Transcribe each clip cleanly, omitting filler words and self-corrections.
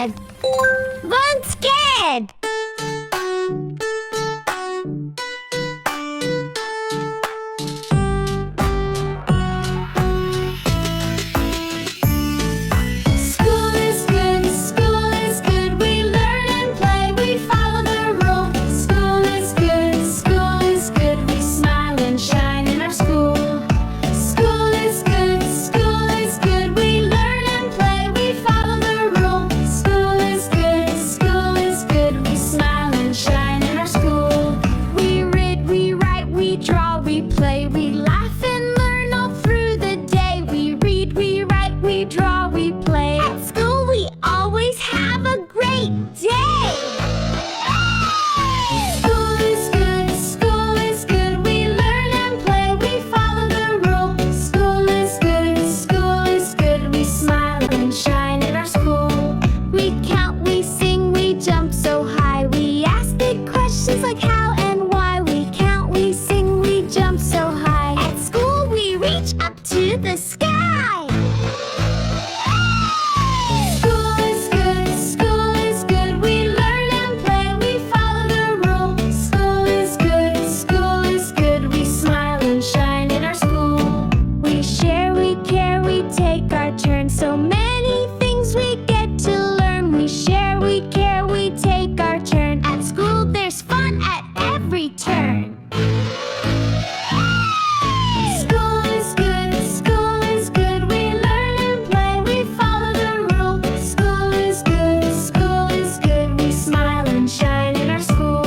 scared. Run scared. School is good, school is good. We learn and play, we follow the rules. School is good, we smile and shine in our school. School is good, we learn and play, we follow the rules. School is good, we smile and shine in our school. We read, we write, we draw, we play, we laugh and learn all through the day. We read, we write, we draw, we play. At school, we always have a great day. School is good, we learn and play, we follow the rules. School is good, we smile and shine in our school. We count, we sing, we jump so high. We ask big questions like how and why. We count, we sing, we jump so high. At school, we reach up to the sky. School is good, we learn and play, we follow the rules. School is good, we smile and shine in our school. We share, we care, we take our turn. So many things we get to learn. We share, we care, we take our turn. At school, there's fun at every turn. School is good, we learn and play, we follow the rules. School is good, we smile and shine in our school.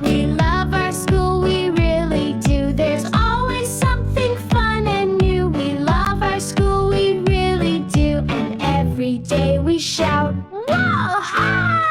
We love our school, we really do. There's always something fun and new. We love our school, we really do. And every day we shout, "Whoa, hi!"